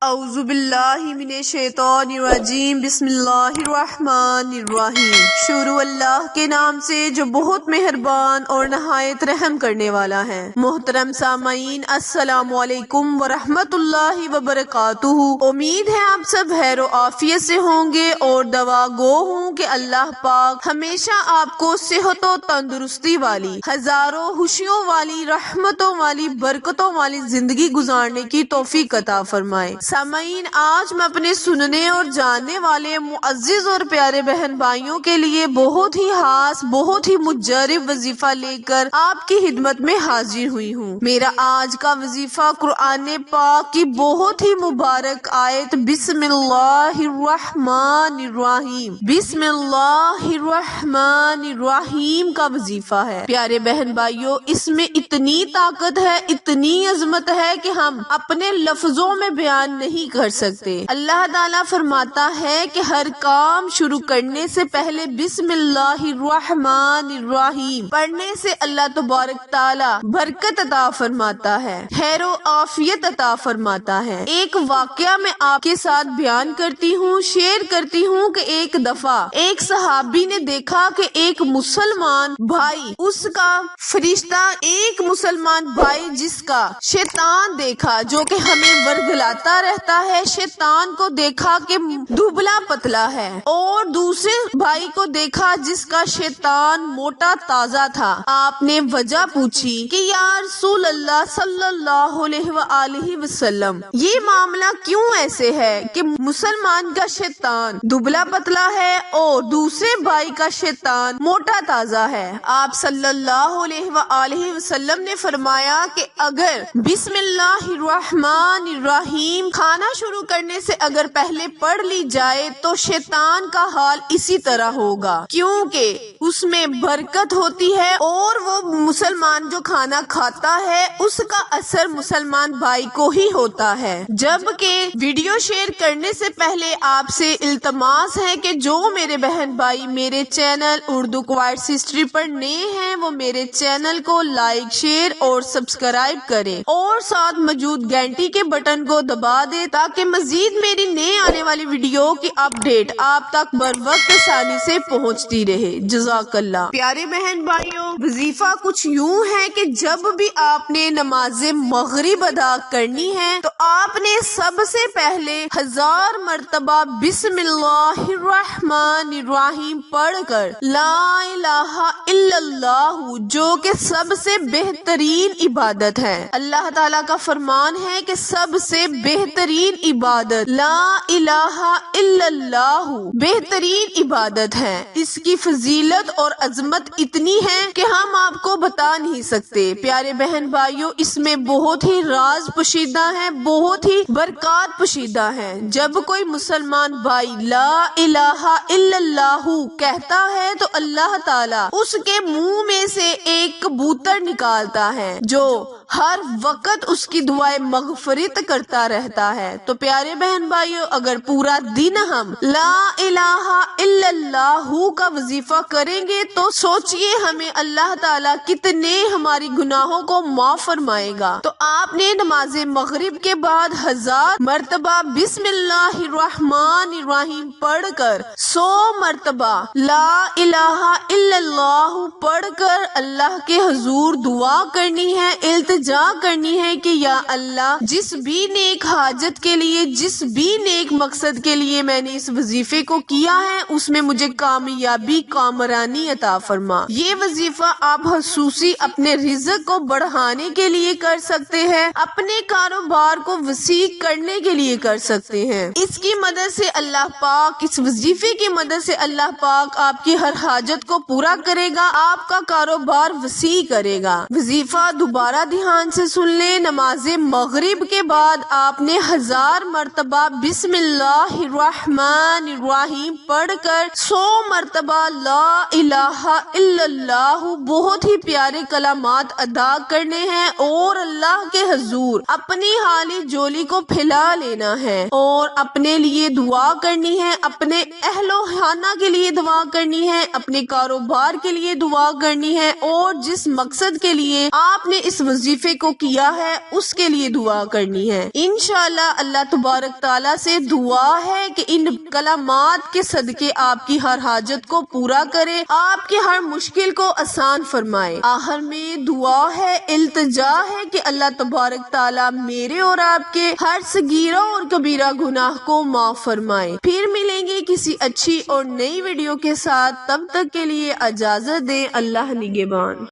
اعوذ باللہ من الشیطان الرجیم بسم اللہ الرحمن الرحیم۔ شروع اللہ کے نام سے جو بہت مہربان اور نہایت رحم کرنے والا ہے۔ محترم سامعین، السلام علیکم ورحمۃ اللہ وبرکاتہ۔ امید ہے آپ سب خیر و عافیت سے ہوں گے اور دعا گو ہوں کہ اللہ پاک ہمیشہ آپ کو صحت و تندرستی والی، ہزاروں خوشیوں والی، رحمتوں والی، برکتوں والی زندگی گزارنے کی توفیق عطا فرمائے۔ سامعین، آج میں اپنے سننے اور جاننے والے معزز اور پیارے بہن بھائیوں کے لیے بہت ہی خاص، بہت ہی مجرب وظیفہ لے کر آپ کی خدمت میں حاضر ہوئی ہوں۔ میرا آج کا وظیفہ قرآن پاک کی بہت ہی مبارک آیت بسم اللہ الرحمن الرحیم، بسم اللہ الرحمن الرحیم کا وظیفہ ہے۔ پیارے بہن بھائیوں، اس میں اتنی طاقت ہے، اتنی عظمت ہے کہ ہم اپنے لفظوں میں بیان نہیں کر سکتے۔ اللہ تعالیٰ فرماتا ہے کہ ہر کام شروع کرنے سے پہلے بسم اللہ الرحمن الرحیم پڑھنے سے اللہ تبارک تعالیٰ برکت عطا فرماتا ہے، خیر و عافیت عطا فرماتا ہے۔ ایک واقعہ میں آپ کے ساتھ بیان کرتی ہوں، شیئر کرتی ہوں کہ ایک دفعہ ایک صحابی نے دیکھا کہ ایک مسلمان بھائی، اس کا فرشتہ، ایک مسلمان بھائی جس کا شیطان دیکھا، جو کہ ہمیں ورگلاتا رہتا ہے، شیطان کو دیکھا کہ دبلا پتلا ہے، اور دوسرے بھائی کو دیکھا جس کا شیطان موٹا تازہ تھا۔ آپ نے وجہ پوچھی کہ یا رسول اللہ صلی اللہ علیہ وآلہ وسلم، یہ معاملہ کیوں ایسے ہے کہ مسلمان کا شیطان دبلا پتلا ہے اور دوسرے بھائی کا شیطان موٹا تازہ ہے؟ آپ صلی اللہ علیہ وآلہ وسلم نے فرمایا کہ اگر بسم اللہ الرحمن الرحیم کھانا شروع کرنے سے اگر پہلے پڑھ لی جائے تو شیطان کا حال اسی طرح ہوگا، کیونکہ اس میں برکت ہوتی ہے اور وہ مسلمان جو کھانا کھاتا ہے اس کا اثر مسلمان بھائی کو ہی ہوتا ہے۔ جبکہ ویڈیو شیئر کرنے سے پہلے آپ سے التماس ہے کہ جو میرے بہن بھائی میرے چینل اردو کوائٹس ہسٹری پر نئے ہیں وہ میرے چینل کو لائک، شیئر اور سبسکرائب کریں اور ساتھ موجود گھنٹی کے بٹن کو دبا دے تاکہ مزید میری نئے آنے والی ویڈیو کی اپڈیٹ آپ تک بر وقت آسانی سے پہنچتی رہے۔ جزاک اللہ۔ پیارے بہن بھائیوں، وظیفہ کچھ یوں ہے کہ جب بھی آپ نے نماز مغرب ادا کرنی ہے تو آپ نے سب سے پہلے 1000 مرتبہ بسم اللہ الرحمن الرحیم پڑھ کر لا الہ الا اللہ، جو کہ سب سے بہترین عبادت ہے۔ اللہ تعالیٰ کا فرمان ہے کہ سب سے بہترین عبادت لا الہ الا اللہ بہترین عبادت ہے۔ اس کی فضیلت اور عظمت اتنی ہے کہ ہم آپ کو بتا نہیں سکتے۔ پیارے بہن بھائیوں، اس میں بہت ہی راز پوشیدہ ہے، بہت ہی برکات پوشیدہ ہے۔ جب کوئی مسلمان بھائی لا الہ الا اللہ کہتا ہے تو اللہ تعالیٰ اس کے منہ میں سے ایک کبوتر نکالتا ہے جو ہر وقت اس کی دعائیں مغفرت کرتا رہتا ہے۔ تو پیارے بہن بھائیوں، اگر پورا دن ہم لا الہ الا اللہ کا وظیفہ کریں گے تو سوچئے ہمیں اللہ تعالیٰ کتنے ہماری گناہوں کو معاف فرمائے گا۔ تو آپ نے نماز مغرب کے بعد 1000 مرتبہ بسم اللہ الرحمن الرحیم پڑھ کر 100 مرتبہ لا الہ الا اللہ پڑھ کر اللہ کے حضور دعا کرنی ہے، التجا کرنی ہے کہ یا اللہ، جس بھی نیک حاجت کے لیے، جس بھی نیک مقصد کے لیے میں نے اس وظیفے کو کیا ہے اس میں مجھے کامیابی، کامرانی عطا فرما۔ یہ وظیفہ آپ خصوصی اپنے رزق کو بڑھانے کے لیے کر سکتے ہیں، اپنے کاروبار کو وسیع کرنے کے لیے کر سکتے ہیں۔ اس کی مدد سے اللہ پاک، اس وظیفے کی مدد سے اللہ پاک آپ کی ہر حاجت کو پورا کرے گا، آپ کا کاروبار وسیع کرے گا۔ وظیفہ دوبارہ دھیان سے سن لیں، نماز مغرب کے بعد آپ نے 1000 مرتبہ بسم اللہ الرحمن الرحیم پڑھ کر 100 مرتبہ لا الہ الا اللہ بہت ہی پیارے کلمات ادا کرنے ہیں اور اللہ کے حضور اپنی حالی جولی کو پھیلا لینا ہے اور اپنے لیے دعا کرنی ہے، اپنے اہل و خانہ کے لیے دعا کرنی ہے، اپنے کاروبار کے لیے لیے دعا کرنی ہے اور جس مقصد کے لیے آپ نے اس وظیفے کو کیا ہے اس کے لیے دعا کرنی ہے۔ انشاءاللہ اللہ تبارک تعالیٰ سے دعا ہے کہ ان کلمات کے صدقے آپ کی ہر حاجت کو پورا کرے، آپ کی ہر مشکل کو آسان فرمائے۔ آخر میں دعا ہے، التجا ہے کہ اللہ تبارک تعالیٰ میرے اور آپ کے ہر صغیرہ اور کبیرہ گناہ کو معاف فرمائے۔ پھر ملیں گے کسی اچھی اور نئی ویڈیو کے ساتھ، تب تک کے لیے اجازت دیں، اللہ نگہبان۔